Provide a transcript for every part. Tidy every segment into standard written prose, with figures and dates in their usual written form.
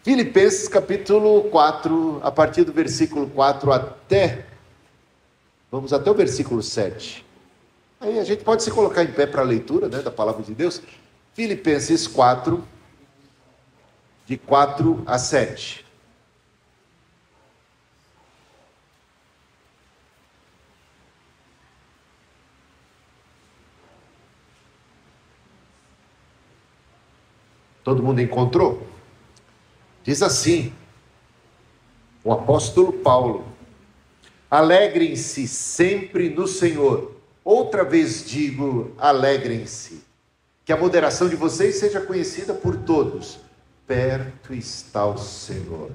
Filipenses capítulo 4, a partir do versículo 4 vamos até o versículo 7. Aí a gente pode se colocar em pé para a leitura, né, da palavra de Deus. Filipenses 4, de 4 a 7. Todo mundo encontrou? Diz assim, o apóstolo Paulo: alegrem-se sempre no Senhor. Outra vez digo, alegrem-se. Que a moderação de vocês seja conhecida por todos. Perto está o Senhor.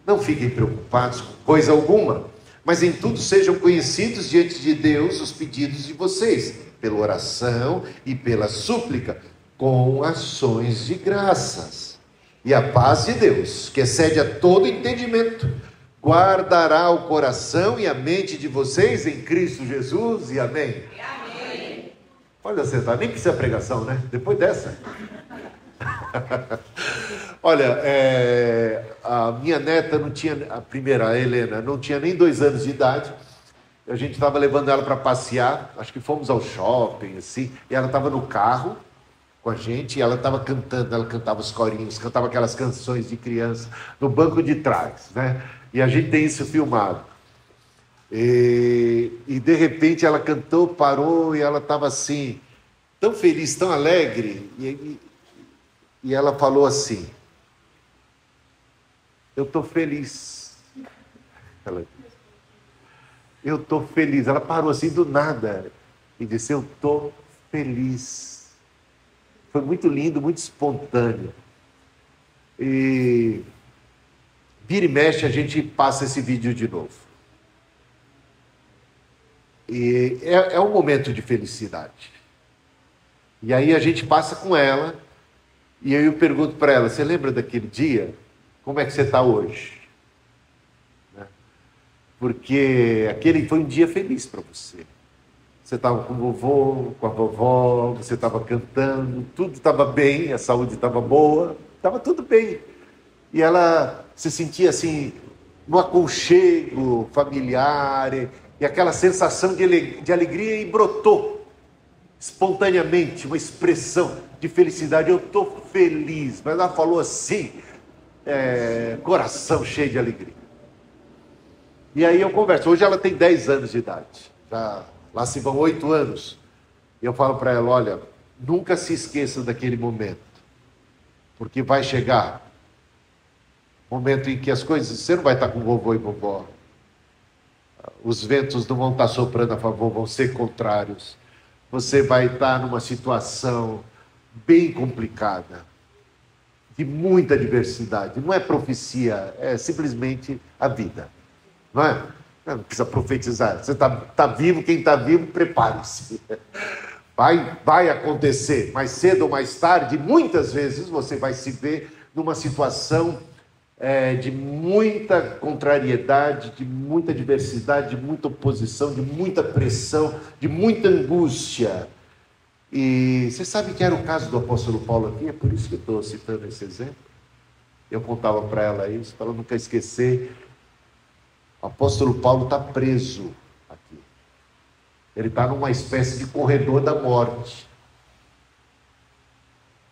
Não fiquem preocupados com coisa alguma, mas em tudo sejam conhecidos diante de Deus os pedidos de vocês, pela oração e pela súplica, com ações de graças. E a paz de Deus, que excede a todo entendimento, guardará o coração e a mente de vocês em Cristo Jesus, e amém. Amém. Pode assentar, nem precisa pregação, né? Depois dessa. Olha, a minha neta não tinha, a primeira, a Helena, não tinha nem 2 anos de idade. A gente estava levando ela para passear, acho que fomos ao shopping, assim, e ela estava no carro com a gente, e ela estava cantando, ela cantava os corinhos, cantava aquelas canções de criança no banco de trás, né? E a gente tem isso filmado. E de repente ela cantou, parou, e ela estava assim, tão feliz, tão alegre, e ela falou assim: eu estou feliz. Eu estou feliz. Ela parou assim do nada e disse: eu estou feliz. Foi muito lindo, muito espontâneo. E vira e mexe, a gente passa esse vídeo de novo. E é um momento de felicidade. E aí a gente passa com ela, e eu pergunto para ela: você lembra daquele dia? Como é que você está hoje? Né? Porque aquele foi um dia feliz para você. Você estava com o vovô, com a vovó, você estava cantando, tudo estava bem, a saúde estava boa, estava tudo bem. E ela se sentia assim, no aconchego familiar, e aquela sensação de alegria, e brotou espontaneamente uma expressão de felicidade. Eu estou feliz. Mas ela falou assim, coração cheio de alegria. E aí eu converso. Hoje ela tem 10 anos de idade. Lá se vão 8 anos. E eu falo para ela: olha, nunca se esqueça daquele momento. Porque vai chegar momento em que as coisas... Você não vai estar com vovô e vovó. Os ventos não vão estar soprando a favor, vão ser contrários. Você vai estar numa situação bem complicada, de muita diversidade. Não é profecia, é simplesmente a vida. Não é? Não precisa profetizar. Você tá vivo, quem está vivo, prepare-se. Vai acontecer, mais cedo ou mais tarde, muitas vezes você vai se ver numa situação de muita contrariedade, de muita diversidade, de muita oposição, de muita pressão, de muita angústia. E você sabe que era o caso do apóstolo Paulo aqui, é por isso que eu estou citando esse exemplo. Eu contava para ela isso, para ela nunca esquecer. O apóstolo Paulo está preso aqui. Ele está numa espécie de corredor da morte.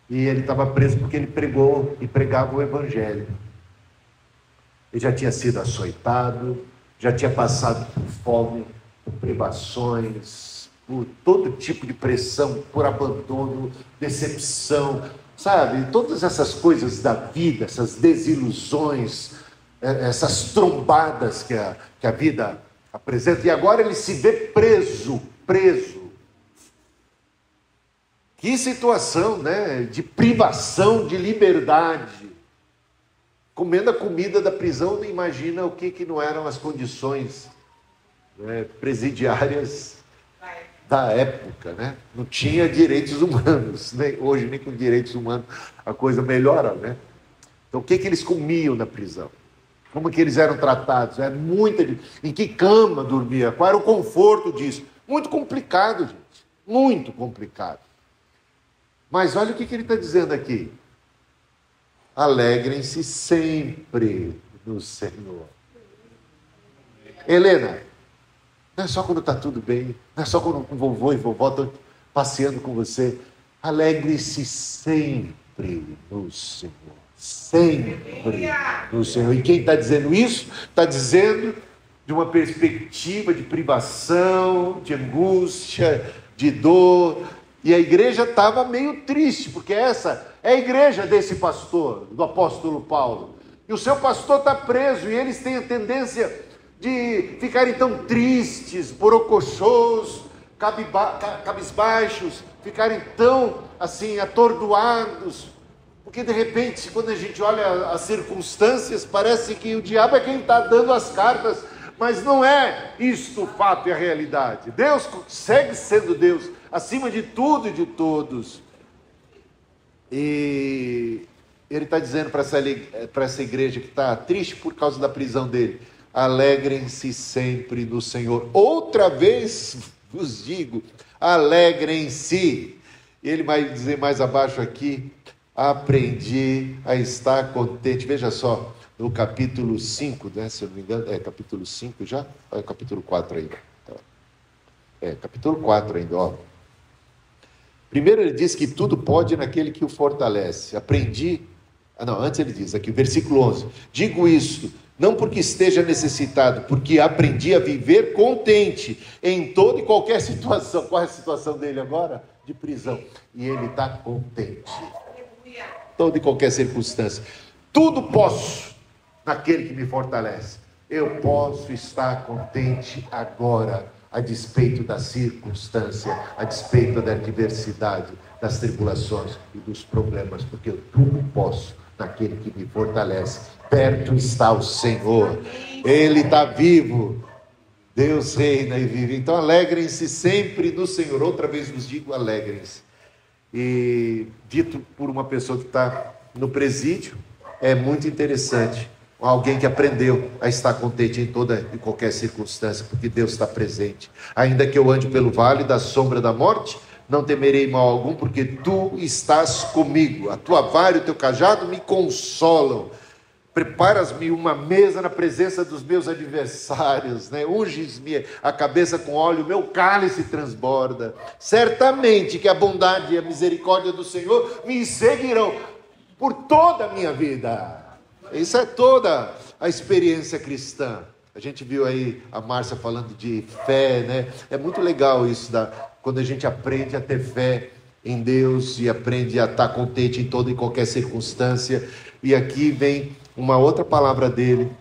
E ele estava preso porque ele pregou e pregava o evangelho. Ele já tinha sido açoitado, já tinha passado por fome, por privações, por todo tipo de pressão, por abandono, decepção, sabe? Todas essas coisas da vida, essas desilusões, essas trombadas que a vida apresenta. E agora ele se vê preso. Que situação, né? De privação de liberdade. Comendo a comida da prisão, não imagina o que não eram as condições, né, presidiárias da época, né? Não tinha direitos humanos, né? Hoje nem com direitos humanos a coisa melhora, né? Então o que eles comiam na prisão? Como que eles eram tratados? Em que cama dormia? Qual era o conforto disso? Muito complicado, gente. Muito complicado. Mas olha o que ele está dizendo aqui. alegrem-se sempre no Senhor. Helena, não é só quando está tudo bem, não é só quando o vovô e vovó estão passeando com você. Alegre-se sempre no Senhor. Sempre no Senhor. E quem está dizendo isso? Está dizendo de uma perspectiva de privação, de angústia, de dor. E a igreja estava meio triste, porque essa é a igreja desse pastor, do apóstolo Paulo. E o seu pastor está preso, e eles têm a tendência de ficarem tão tristes, borocochôs, cabisbaixos, ficarem tão assim atordoados, porque de repente, quando a gente olha as circunstâncias, parece que o diabo é quem está dando as cartas, mas não é isto o fato e a realidade. Deus segue sendo Deus, acima de tudo e de todos. E ele está dizendo para essa igreja que está triste por causa da prisão dele: alegrem-se sempre no Senhor. Outra vez vos digo, alegrem-se. Ele vai dizer mais abaixo aqui: aprendi a estar contente. Veja só, no capítulo 5, né, se eu não me engano, capítulo 5 já? Ou é capítulo 4 ainda? Capítulo 4 ainda, ó. Primeiro ele diz que tudo pode naquele que o fortalece. Antes ele diz aqui, o versículo 11: digo isto, não porque esteja necessitado, porque aprendi a viver contente em toda e qualquer situação. Qual é a situação dele agora? De prisão. E ele está contente. Toda e qualquer circunstância. Tudo posso naquele que me fortalece. Eu posso estar contente agora, a despeito da circunstância, a despeito da adversidade, das tribulações e dos problemas, porque eu tudo posso naquele que me fortalece. Perto está o Senhor, Ele está vivo, Deus reina e vive. Então alegrem-se sempre no Senhor. Outra vez vos digo, alegrem-se. E dito por uma pessoa que está no presídio, é muito interessante. Alguém que aprendeu a estar contente em toda e qualquer circunstância, porque Deus está presente. Ainda que eu ande pelo vale da sombra da morte, não temerei mal algum, porque tu estás comigo. A tua vara e o teu cajado me consolam. Preparas-me uma mesa na presença dos meus adversários, né? Unges-me a cabeça com óleo, meu cálice transborda. Certamente que a bondade e a misericórdia do Senhor me seguirão por toda a minha vida. Isso é toda a experiência cristã. A gente viu aí a Márcia falando de fé, né? É muito legal isso, quando a gente aprende a ter fé em Deus e aprende a estar contente em toda e qualquer circunstância. E aqui vem uma outra palavra dele,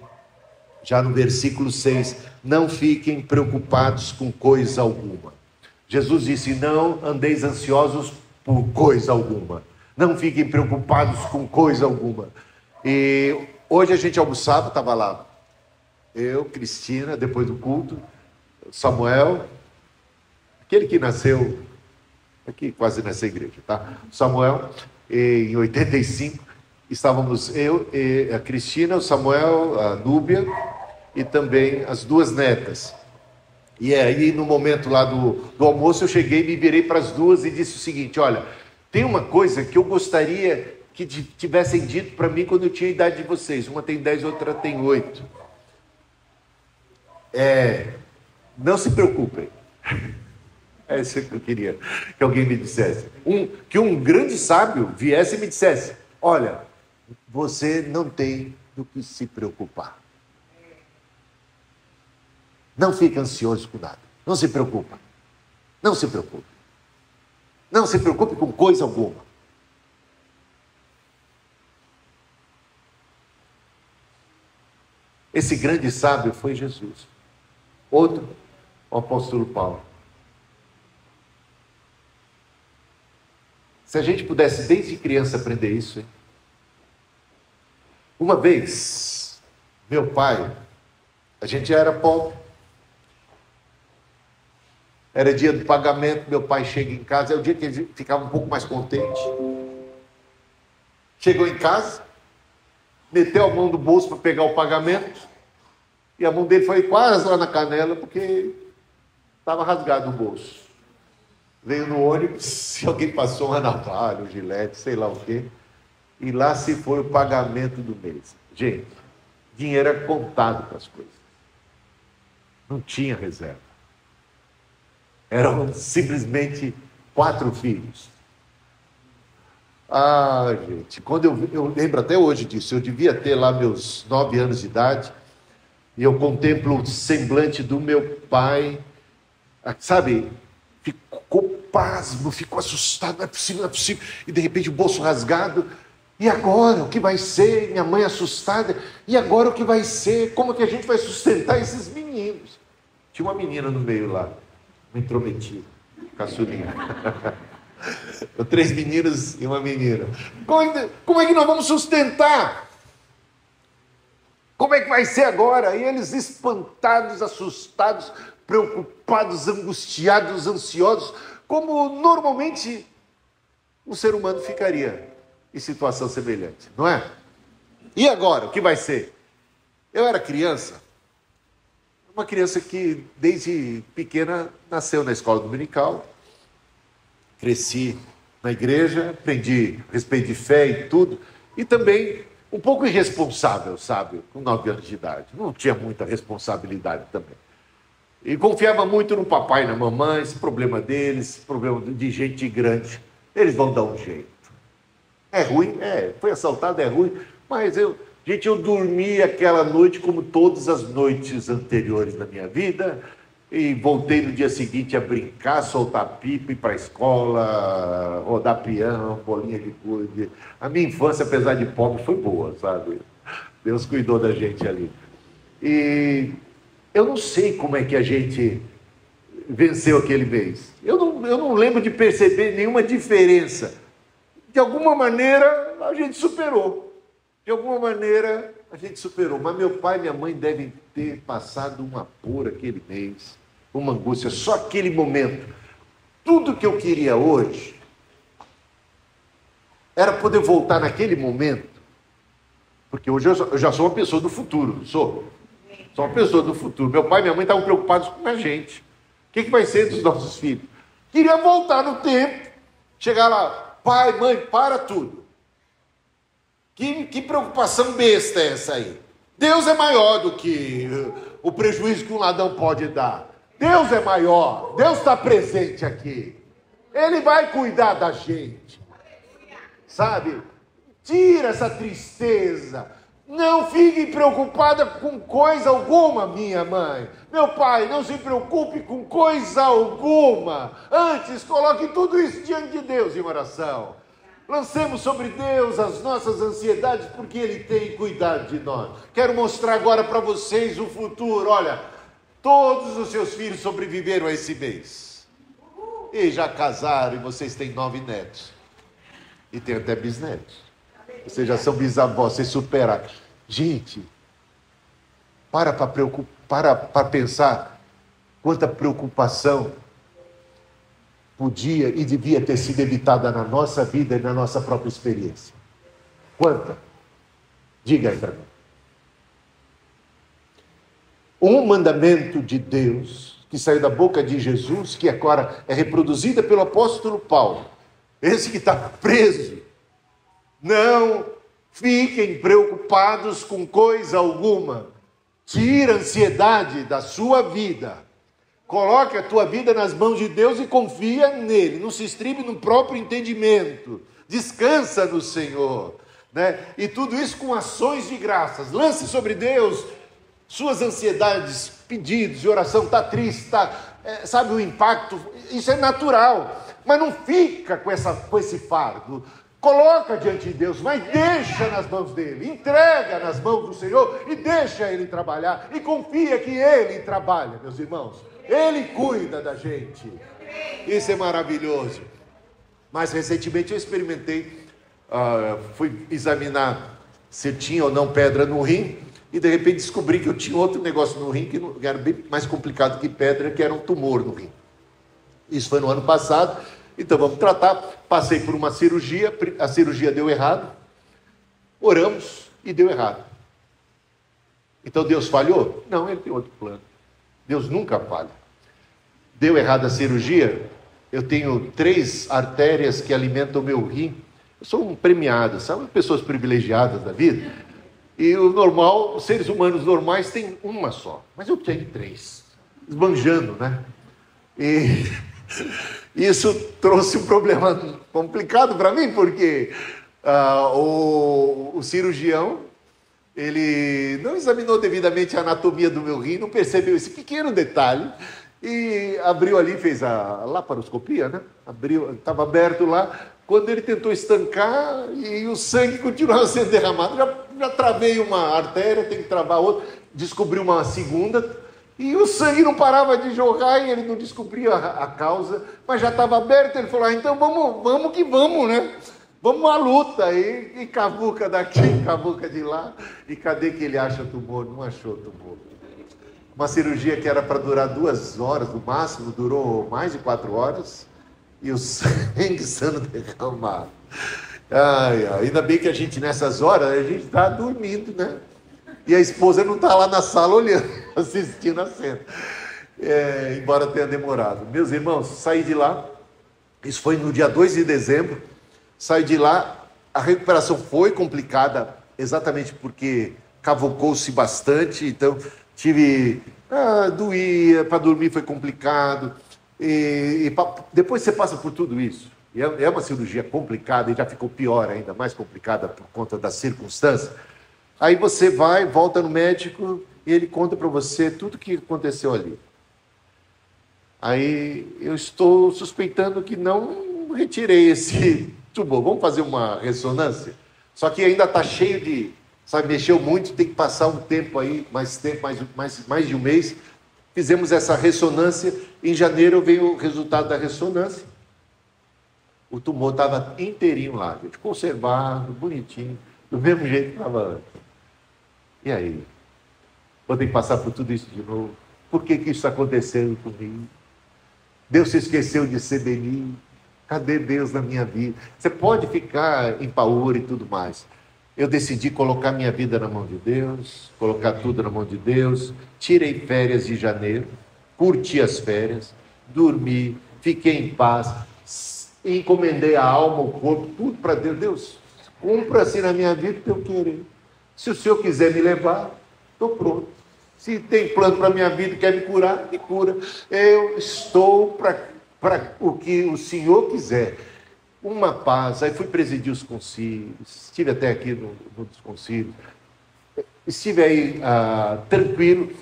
já no versículo 6: não fiquem preocupados com coisa alguma. Jesus disse: não andeis ansiosos por coisa alguma. Não fiquem preocupados com coisa alguma. E hoje a gente almoçava, estava lá eu, Cristina, depois do culto, Samuel, aquele que nasceu aqui quase nessa igreja, tá? Samuel, em 85, estávamos eu, a Cristina, o Samuel, a Núbia e também as duas netas. E aí no momento lá do almoço eu cheguei, me virei para as duas e disse o seguinte: olha, tem uma coisa que eu gostaria que tivessem dito para mim quando eu tinha a idade de vocês. Uma tem 10, outra tem 8. Não se preocupem. É isso que eu queria que alguém me dissesse. Que um grande sábio viesse e me dissesse: olha, você não tem do que se preocupar. Não fique ansioso com nada. Não se preocupa. Não se preocupe. Não se preocupe com coisa alguma. Esse grande sábio foi Jesus. Outro, o apóstolo Paulo. Se a gente pudesse desde criança aprender isso, hein? Uma vez, meu pai, a gente já era pobre, era dia do pagamento, meu pai chega em casa, é o dia que ele ficava um pouco mais contente. Chegou em casa, meteu a mão no bolso para pegar o pagamento, e a mão dele foi quase lá na canela, porque estava rasgado o bolso. Veio no ônibus, se alguém passou uma navalha, um gilete, sei lá o quê. E lá se foi o pagamento do mês. Gente, dinheiro era contado para as coisas. Não tinha reserva. Eram simplesmente 4 filhos. Ah, gente, quando eu lembro até hoje disso, eu devia ter lá meus 9 anos de idade, e eu contemplo o semblante do meu pai, sabe, ficou pasmo, ficou assustado, não é possível, não é possível, e de repente o bolso rasgado, e agora o que vai ser? Minha mãe assustada, e agora o que vai ser? Como que a gente vai sustentar esses meninos? Tinha uma menina no meio lá, uma intrometida, caçulinha. 3 meninos e uma menina. Como é que nós vamos sustentar? Como é que vai ser agora? E eles espantados, assustados, preocupados, angustiados, ansiosos, como normalmente um ser humano ficaria em situação semelhante, não é? E agora, o que vai ser? Eu era criança, uma criança que desde pequena nasceu na escola dominical, cresci na igreja, aprendi a respeito de fé e tudo, e também um pouco irresponsável, sabe, com 9 anos de idade. Não tinha muita responsabilidade também. E confiava muito no papai e na mamãe, esse problema deles, problema de gente grande, eles vão dar um jeito. É ruim? Foi assaltado, é ruim, mas eu dormi aquela noite como todas as noites anteriores da minha vida, e voltei no dia seguinte a brincar, soltar pipa, ir para a escola, rodar piano, bolinha de gude. A minha infância, apesar de pobre, foi boa, sabe? Deus cuidou da gente ali. E eu não sei como é que a gente venceu aquele mês. Eu não lembro de perceber nenhuma diferença. De alguma maneira, a gente superou. De alguma maneira, a gente superou. Mas meu pai e minha mãe devem ter passado um apuro aquele mês, uma angústia, só aquele momento. Tudo que eu queria hoje era poder voltar naquele momento, porque hoje eu já sou uma pessoa do futuro, não sou? Sou uma pessoa do futuro. Meu pai e minha mãe estavam preocupados com a gente. O que vai ser dos nossos filhos? Queria voltar no tempo, chegar lá, pai, mãe, para tudo. Que preocupação besta é essa aí? Deus é maior do que o prejuízo que um ladrão pode dar. Deus é maior, Deus está presente aqui. Ele vai cuidar da gente. Sabe? Tira essa tristeza. Não fique preocupada com coisa alguma, minha mãe. Meu pai, não se preocupe com coisa alguma. Antes, coloque tudo isso diante de Deus em oração. Lancemos sobre Deus as nossas ansiedades, porque Ele tem cuidado de nós. Quero mostrar agora para vocês o futuro. Olha, todos os seus filhos sobreviveram a esse mês. E já casaram, e vocês têm 9 netos. E tem até bisnetos. Vocês já são bisavós, vocês superaram. Gente, para pensar quanta preocupação podia e devia ter sido evitada na nossa vida e na nossa própria experiência. Quanta? Diga aí para mim. Um mandamento de Deus que saiu da boca de Jesus, que agora é reproduzida pelo apóstolo Paulo. Esse que está preso. Não fiquem preocupados com coisa alguma. Tira a ansiedade da sua vida. Coloque a tua vida nas mãos de Deus e confia nele. Não se estribe no próprio entendimento. Descansa no Senhor. Né? E tudo isso com ações de graças. Lance sobre Deus suas ansiedades, pedidos de oração. Está triste, sabe o impacto? Isso é natural. Mas não fica com esse fardo. Coloca diante de Deus, mas deixa nas mãos dele. Entrega nas mãos do Senhor e deixa ele trabalhar. E confia que ele trabalha, meus irmãos. Ele cuida da gente. Isso é maravilhoso. Mas recentemente eu experimentei, fui examinar se tinha ou não pedra no rim, e de repente descobri que eu tinha outro negócio no rim, que era bem mais complicado que pedra, que era um tumor no rim. Isso foi no ano passado, então vamos tratar. Passei por uma cirurgia, a cirurgia deu errado, oramos e deu errado. Então Deus falhou? Não, ele tem outro plano. Deus nunca falha. Deu errado a cirurgia, eu tenho 3 artérias que alimentam o meu rim. Eu sou um premiado, sabe? Pessoas privilegiadas da vida. E o normal, os seres humanos normais têm uma só. Mas eu tenho 3. Esbanjando, né? E isso trouxe um problema complicado para mim, porque o cirurgião, ele não examinou devidamente a anatomia do meu rim, não percebeu esse pequeno detalhe, e abriu ali, fez a laparoscopia, né? Abriu, estava aberto lá. Quando ele tentou estancar e o sangue continuava sendo derramado, já travei uma artéria, tem que travar outra, descobri uma segunda, e o sangue não parava de jorrar e ele não descobria a causa, mas já estava aberto. Ele falou, então vamos que vamos, né? Vamos à luta. E cavuca daqui, cavuca de lá, e cadê que ele acha tumor? Não achou tumor. Uma cirurgia que era para durar 2 horas no máximo, durou mais de 4 horas, e o sangue sendo derramado. Ainda bem que a gente, nessas horas, a gente está dormindo, né? E a esposa não está lá na sala olhando, assistindo a cena. Embora tenha demorado. Meus irmãos, saí de lá, isso foi no dia 2 de dezembro, saí de lá, a recuperação foi complicada, exatamente porque cavucou-se bastante, então doía, para dormir foi complicado, depois você passa por tudo isso, e é uma cirurgia complicada, e já ficou pior ainda, mais complicada por conta das circunstâncias. Aí você volta no médico, e ele conta para você tudo o que aconteceu ali. Aí eu estou suspeitando que não retirei esse tumor. Vamos fazer uma ressonância? Só que ainda está cheio de... Sabe, mexeu muito, tem que passar um tempo aí, mais de um mês. Fizemos essa ressonância. Em janeiro veio o resultado da ressonância. O tumor estava inteirinho lá, gente, conservado, bonitinho, do mesmo jeito que estava antes. E aí? Vou ter que passar por tudo isso de novo. Por que isso está acontecendo comigo? Deus se esqueceu de ser benigno. Cadê Deus na minha vida? Você pode ficar em paura e tudo mais. Eu decidi colocar minha vida na mão de Deus, colocar tudo na mão de Deus. Tirei férias de janeiro, curti as férias, dormi, fiquei em paz, encomendei a alma, o corpo, tudo para Deus. Deus, cumpra-se na minha vida o que eu querer. Se o Senhor quiser me levar, estou pronto. Se tem plano para a minha vida, quer me curar, me cura. Eu estou para o que o Senhor quiser. Uma paz. Aí fui presidir os concílios, estive até aqui nos concílios, estive aí tranquilo,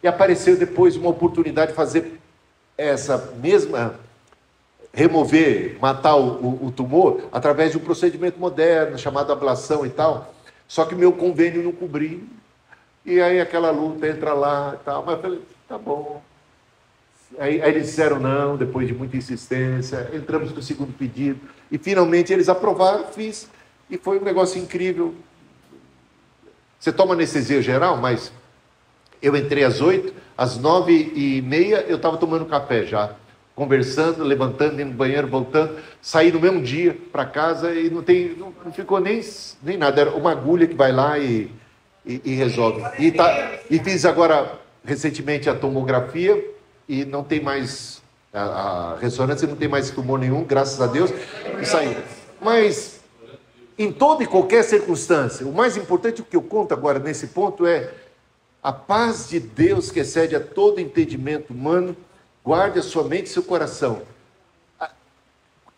e apareceu depois uma oportunidade de fazer essa mesma, matar o tumor, através de um procedimento moderno, chamado ablação e tal, só que meu convênio não cobria, e aí aquela luta, entra lá e tal, mas eu falei, tá bom. Aí eles disseram não, depois de muita insistência, entramos com o segundo pedido, e finalmente eles aprovaram, fiz, e foi um negócio incrível. Você toma anestesia geral, mas eu entrei às 8, às 9h30 eu estava tomando café já, conversando, levantando, indo no banheiro, voltando, saí no mesmo dia para casa e não ficou nem nada, era uma agulha que vai lá e resolve. E fiz agora, recentemente, a tomografia, e não tem mais, a ressonância não tem mais tumor nenhum, graças a Deus, e saiu. Mas, em toda e qualquer circunstância, o mais importante, o que eu conto agora nesse ponto é a paz de Deus que excede a todo entendimento humano, guarde a sua mente e seu coração.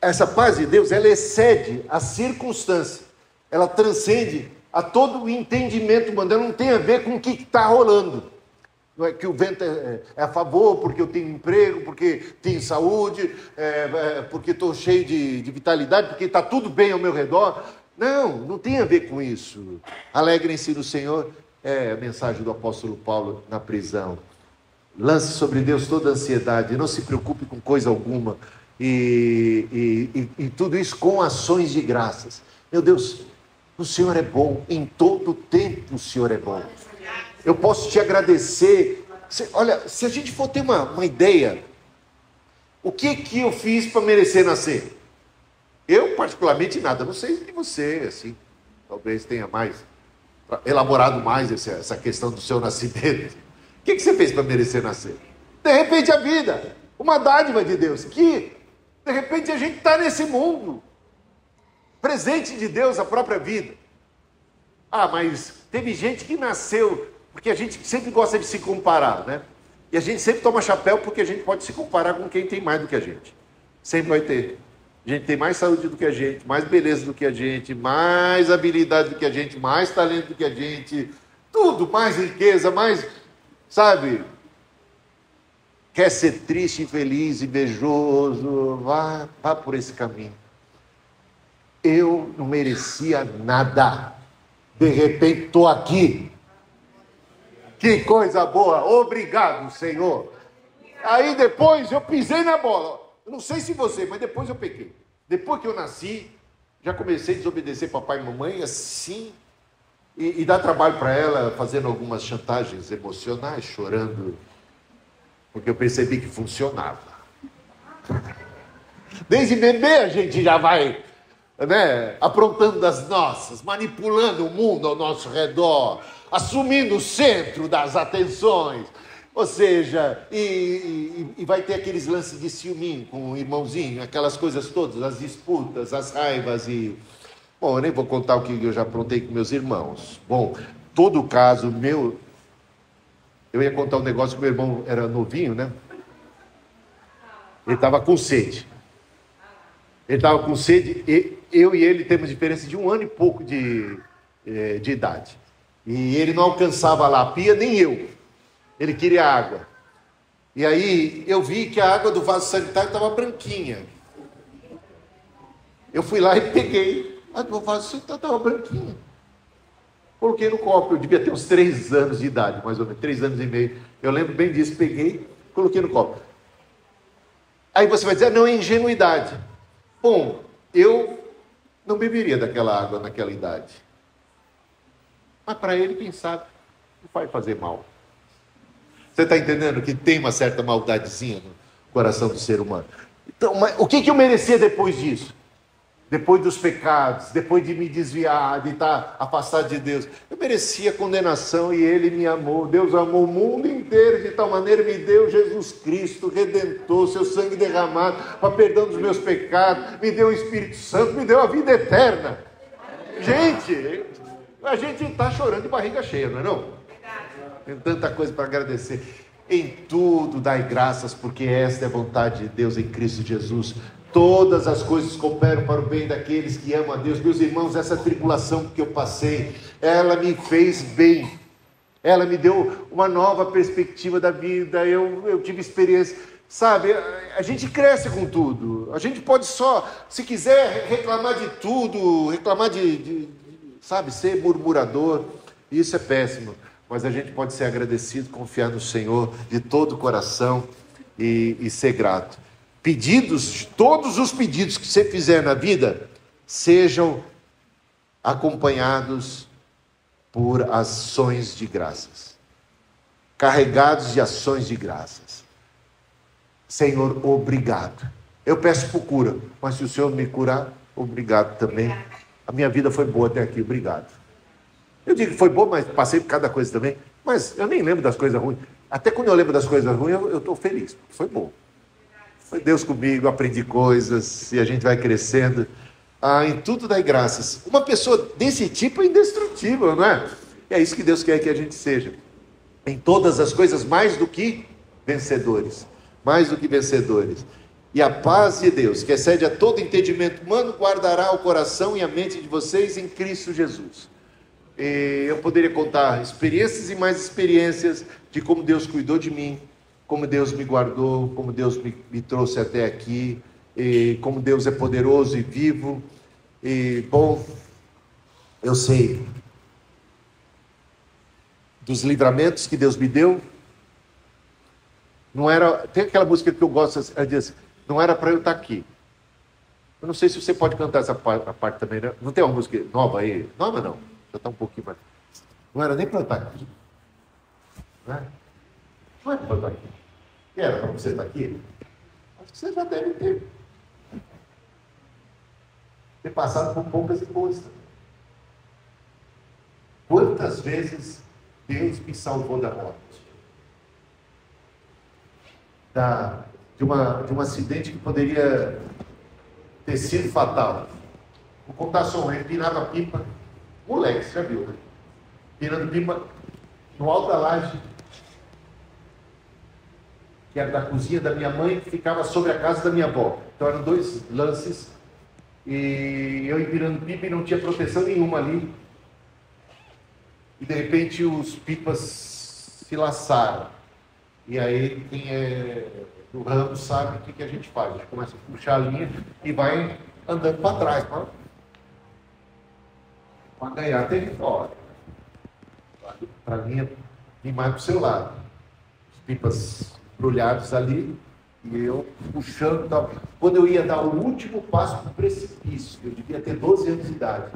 Essa paz de Deus, ela excede a circunstância, ela transcende a todo o entendimento humano, ela não tem a ver com o que está rolando. Não é que o vento é a favor, porque eu tenho emprego, porque tenho saúde, porque estou cheio de vitalidade, porque está tudo bem ao meu redor. Não tem a ver com isso. Alegrem-se no Senhor, é a mensagem do apóstolo Paulo na prisão. Lance sobre Deus toda a ansiedade, não se preocupe com coisa alguma, e tudo isso com ações de graças. Meu Deus, o Senhor é bom, em todo tempo o Senhor é bom. Eu posso te agradecer. Olha, se a gente for ter uma ideia, o que eu fiz para merecer nascer? Eu, particularmente, nada. Não sei de você, assim, talvez tenha elaborado mais essa questão do seu nascimento. O que você fez para merecer nascer? De repente a vida, uma dádiva de Deus, que de repente a gente está nesse mundo. presente de Deus, a própria vida. Ah, mas teve gente que nasceu, porque a gente sempre gosta de se comparar, né? E a gente sempre toma chapéu porque a gente pode se comparar com quem tem mais do que a gente. Sempre vai ter. A gente tem mais saúde do que a gente, mais beleza do que a gente, mais habilidade do que a gente, mais talento do que a gente, tudo, mais riqueza, mais, sabe? Quer ser triste, infeliz, invejoso, vá por esse caminho. Eu não merecia nada. De repente estou aqui. Que coisa boa, obrigado, Senhor. Aí depois eu pisei na bola. Eu não sei se você, mas depois eu pequei. Depois que eu nasci, já comecei a desobedecer papai e mamãe, assim, e dar trabalho para ela, fazendo algumas chantagens emocionais, chorando, porque eu percebi que funcionava. Desde bebê a gente já vai, né, aprontando das nossas, manipulando o mundo ao nosso redor, assumindo o centro das atenções. Ou seja, e vai ter aqueles lances de ciúminho com o irmãozinho, aquelas coisas todas, as disputas, as raivas e... Bom, eu nem vou contar o que eu já aprontei com meus irmãos. Bom, todo caso meu... Eu ia contar um negócio que meu irmão era novinho, né? Ele estava com sede. Ele estava com sede, e eu e ele temos diferença de 1 ano e pouco de idade. E ele não alcançava lá a pia, nem eu. Ele queria água. E aí eu vi que a água do vaso sanitário estava branquinha. Eu fui lá e peguei. A do vaso sanitário estava branquinha. Coloquei no copo. Eu devia ter uns 3 anos de idade, mais ou menos, 3 anos e meio. Eu lembro bem disso. Peguei, coloquei no copo. Aí você vai dizer, não, é ingenuidade. Bom, eu não beberia daquela água naquela idade. Mas para ele, quem sabe, não vai fazer mal. Você está entendendo que tem uma certa maldadezinha no coração do ser humano? Então, mas o que eu merecia depois disso? Depois dos pecados, depois de me desviar, de estar afastado de Deus. Eu merecia condenação e Ele me amou. Deus amou o mundo inteiro de tal maneira, me deu Jesus Cristo, Redentor, seu sangue derramado para perdão dos meus pecados, me deu o Espírito Santo, me deu a vida eterna. Gente, a gente está chorando de barriga cheia, não é não? Tem tanta coisa para agradecer. Em tudo dai graças, porque esta é a vontade de Deus em Cristo Jesus. Todas as coisas cooperam para o bem daqueles que amam a Deus. Meus irmãos, essa tribulação que eu passei, ela me fez bem. Ela me deu uma nova perspectiva da vida. Eu tive experiência. Sabe, a gente cresce com tudo. A gente pode só, se quiser, reclamar de tudo, reclamar sabe, ser murmurador. Isso é péssimo. Mas a gente pode ser agradecido, confiar no Senhor de todo o coração e ser grato. Pedidos, todos os pedidos que você fizer na vida, sejam acompanhados por ações de graças. Carregados de ações de graças. Senhor, obrigado. Eu peço por cura, mas se o Senhor me curar, obrigado também. A minha vida foi boa até aqui, obrigado. Eu digo que foi bom, mas passei por cada coisa também. Mas eu nem lembro das coisas ruins. Até quando eu lembro das coisas ruins, eu estou feliz. Foi bom. Foi Deus comigo, aprendi coisas, e a gente vai crescendo. Em tudo dai graças. Uma pessoa desse tipo é indestrutível, não é? E é isso que Deus quer que a gente seja. Em todas as coisas, mais do que vencedores. Mais do que vencedores. E a paz de Deus, que excede a todo entendimento humano, guardará o coração e a mente de vocês em Cristo Jesus. Eu poderia contar experiências e mais experiências de como Deus cuidou de mim, como Deus me guardou, como Deus me trouxe até aqui, e como Deus é poderoso e vivo. E, bom, eu sei dos livramentos que Deus me deu. Não era, tem aquela música que eu gosto, ela diz assim, não era para eu estar aqui. Eu não sei se você pode cantar essa parte também, né? Não tem uma música nova aí? Nova não. Já está um pouquinho mais. Não era nem para eu estar aqui. Não era para eu estar aqui. E era para você estar aqui? Acho que você já deve ter passado por poucas e boas também. Quantas vezes Deus me salvou da morte? De um acidente que poderia ter sido fatal. Vou contar só um. Ele empinava pipa. Moleque, você já viu, né? Empinando pipa no alto da laje, que era da cozinha da minha mãe, que ficava sobre a casa da minha avó. Então eram 2 lances, e eu empinando pipa e não tinha proteção nenhuma ali. E de repente os pipas se laçaram. E aí quem é do ramo sabe o que a gente faz. A gente começa a puxar a linha e vai andando para trás, para ganhar território. Para a linha ir mais para o seu lado. Os pipas embrulhados ali, e eu puxando. Tal. Quando eu ia dar o último passo para o precipício, eu devia ter 12 anos de idade.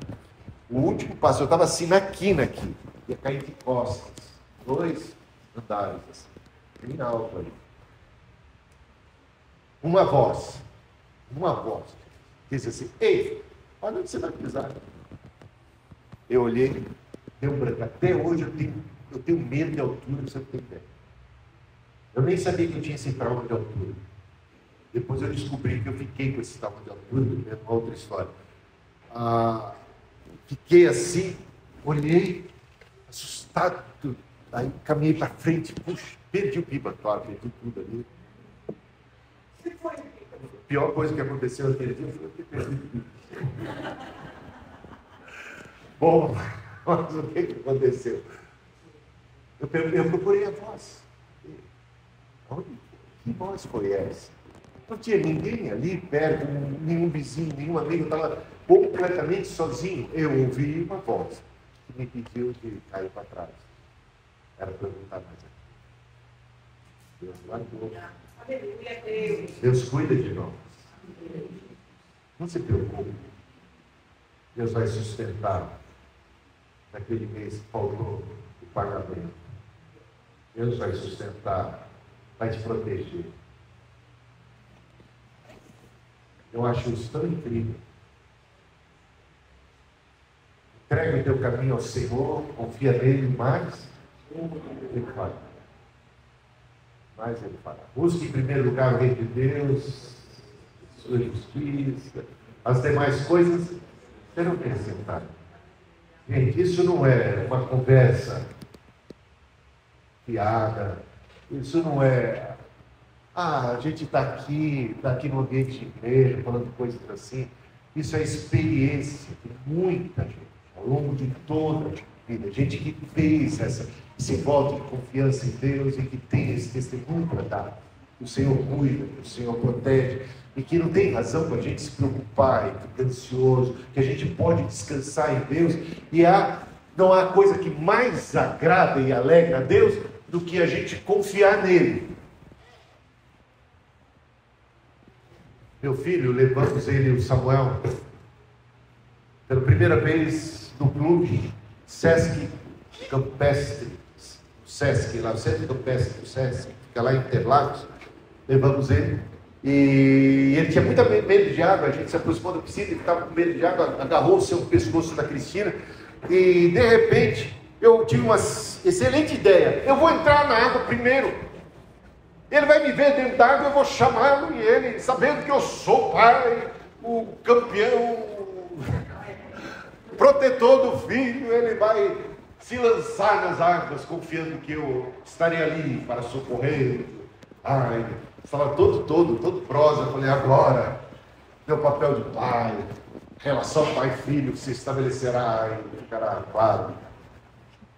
O último passo, eu estava assim na quina aqui, ia cair de costas. 2 andares, assim, bem alto ali. Uma voz, disse assim: ei, olha onde você vai pisar. Eu olhei, deu branco. Até hoje eu tenho medo de altura, você não tem ideia. Eu nem sabia que eu tinha esse trauma de altura. Depois eu descobri que eu fiquei com esse trauma de altura, é uma outra história. Fiquei assim, olhei, assustado, aí caminhei para frente, puxa, perdi o pipa, claro, perdi tudo ali. A pior coisa que aconteceu naquele dia foi eu ter perdido o pipa. Bom, mas o que aconteceu? Eu procurei a voz. Que voz foi essa? Não tinha ninguém ali perto, nenhum vizinho, nenhum amigo, eu estava completamente sozinho. Eu ouvi uma voz que me pediu de cair para trás. Era perguntar mais. Deus guardou. Deus cuida de nós. Não se preocupe. Deus vai sustentar. Naquele mês que faltou o pagamento. Deus vai sustentar, vai te proteger. Eu acho isso tão incrível. Entrega o teu caminho ao Senhor, confia nele, mais Ele fará. Mais Ele fará. Busque em primeiro lugar o reino de Deus, sua justiça, as demais coisas serão acrescentadas. Gente, isso não é uma conversa fiada, isso não é, a gente está aqui no ambiente de igreja, falando coisas assim. Isso é experiência de muita gente, ao longo de toda a vida. Gente que fez esse voto de confiança em Deus e que tem esse testemunho para dar. Que o Senhor cuida, que o Senhor protege, e que não tem razão para a gente se preocupar e ficar ansioso, que a gente pode descansar em Deus, e não há coisa que mais agrada e alegra a Deus do que a gente confiar nele. Meu filho, levamos ele, o Samuel, pela primeira vez no clube Sesc Campestre, Sesc, lá o Centro Campestre do Sesc, fica lá em Interlagos. Levamos ele, e ele tinha muito medo de água. A gente se aproximou da piscina, ele estava com medo de água, agarrou o seu pescoço da Cristina, e de repente eu tive uma excelente ideia: eu vou entrar na água primeiro, ele vai me ver dentro da água, eu vou chamá-lo, e ele, sabendo que eu sou o pai, o campeão, o protetor do filho, ele vai se lançar nas águas, confiando que eu estarei ali para socorrer. Ai, estava todo prosa. Eu falei: agora, meu papel de pai, relação pai-filho que se estabelecerá e ficará claro.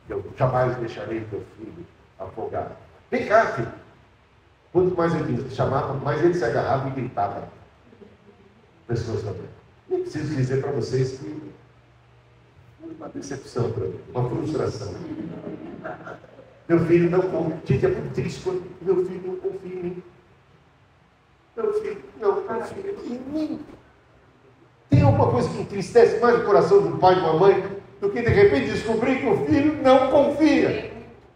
Eu jamais deixarei teu filho afogado. Vem cá, filho. Quanto mais ele chamava, mais ele se agarrava e gritava. Pessoas também. Nem preciso dizer para vocês que foi uma decepção para mim, uma frustração. Meu filho não confia. Gente, é muito triste quando meu filho não confia em mim. Meu filho não confia em mim. Tem alguma coisa que entristece mais o coração de um pai e de uma mãe do que de repente descobrir que o filho não confia.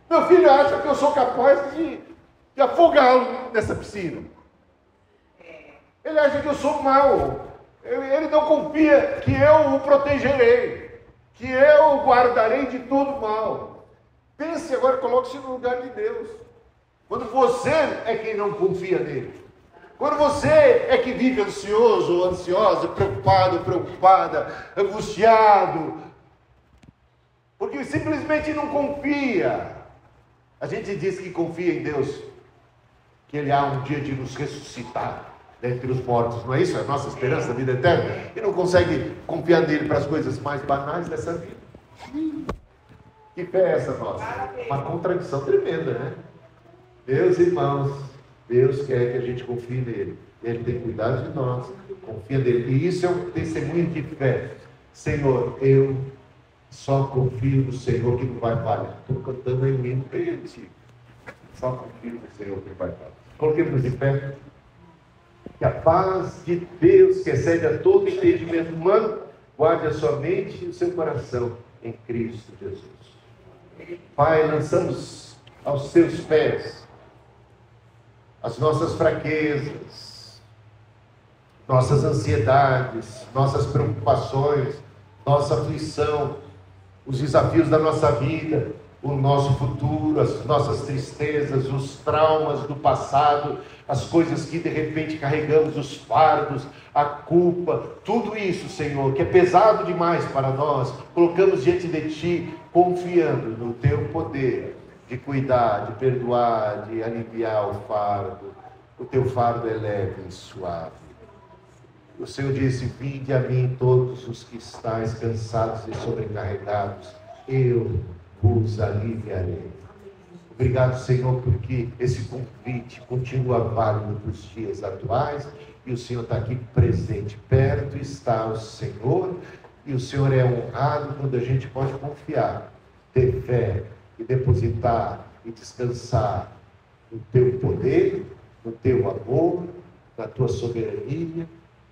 Meu filho acha que eu sou capaz de afogá-lo nessa piscina. Ele acha que eu sou mau. Ele não confia que eu o protegerei, que eu o guardarei de todo mal. Pense agora, coloque-se no lugar de Deus. Quando você é quem não confia nele, Quando você é que vive ansioso ou ansiosa, preocupado, preocupada, angustiado, porque simplesmente não confia. A gente diz que confia em Deus, que Ele há um dia de nos ressuscitar dentre os mortos, não é isso? É a nossa esperança da vida eterna. E não consegue confiar nele para as coisas mais banais dessa vida. Que fé é essa nossa? Uma contradição tremenda, né? Meus irmãos, Deus quer que a gente confie nele. Ele tem cuidado de nós, confia nele. E isso é um testemunho de fé. Senhor, eu só confio no Senhor que não vai falhar. Estou cantando em mim bem antigo. Só confio no Senhor que não vai falhar. Coloquemos de pé. Que a paz de Deus, que excede a todo entendimento humano, guarde a sua mente e o seu coração em Cristo Jesus. Pai, lançamos aos seus pés as nossas fraquezas, nossas ansiedades, nossas preocupações, nossa aflição, os desafios da nossa vida, o nosso futuro, as nossas tristezas, os traumas do passado, as coisas que de repente carregamos, os fardos, a culpa, tudo isso, Senhor, que é pesado demais para nós, colocamos diante de Ti, confiando no Teu poder de cuidar, de perdoar, de aliviar o fardo. O Teu fardo é leve e suave. O Senhor disse: vinde a mim todos os que estáis cansados e sobrecarregados, eu vos aliviarei. Obrigado, Senhor, porque esse convite continua válido para os dias atuais, e o Senhor está aqui presente, perto está o Senhor, e o Senhor é honrado quando a gente pode confiar, ter fé e depositar e descansar no Teu poder, no Teu amor, na Tua soberania,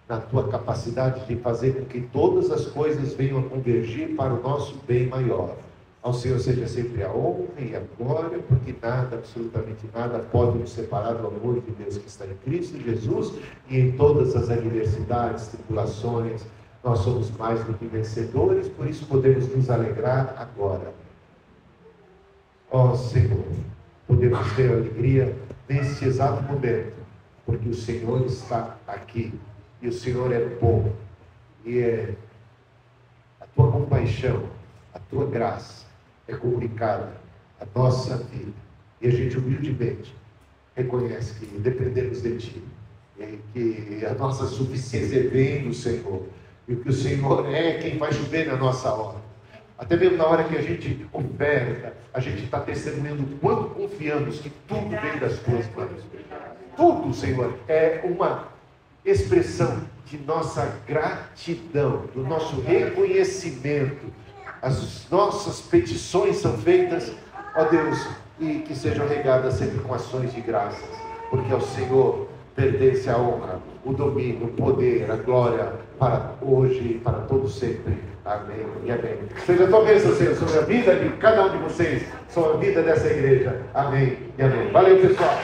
na Tua capacidade de fazer com que todas as coisas venham a convergir para o nosso bem maior. Ao Senhor seja sempre a honra e a glória, porque nada, absolutamente nada, pode nos separar do amor de Deus que está em Cristo Jesus, e em todas as adversidades, tribulações, nós somos mais do que vencedores, por isso podemos nos alegrar agora. Ó Senhor, podemos ter alegria nesse exato momento, porque o Senhor está aqui, e o Senhor é bom, e é a Tua compaixão, a Tua graça, é comunicada a nossa vida, e a gente humildemente reconhece que dependemos de Ti, e que a nossa suficiência vem do Senhor, e que o Senhor é quem vai chover na nossa hora. Até mesmo na hora que a gente oferta, a gente está testemunhando o quanto confiamos que tudo vem das Tuas mãos. Tudo, Senhor, é uma expressão de nossa gratidão, do nosso reconhecimento. As nossas petições são feitas, ó Deus, e que sejam regadas sempre com ações de graças, porque ao Senhor pertence a honra, o domínio, o poder, a glória, para hoje e para todos sempre. Amém e amém. Seja a Tua bênção, Senhor, sobre a vida de cada um de vocês, sobre a vida dessa igreja. Amém e amém. Valeu, pessoal.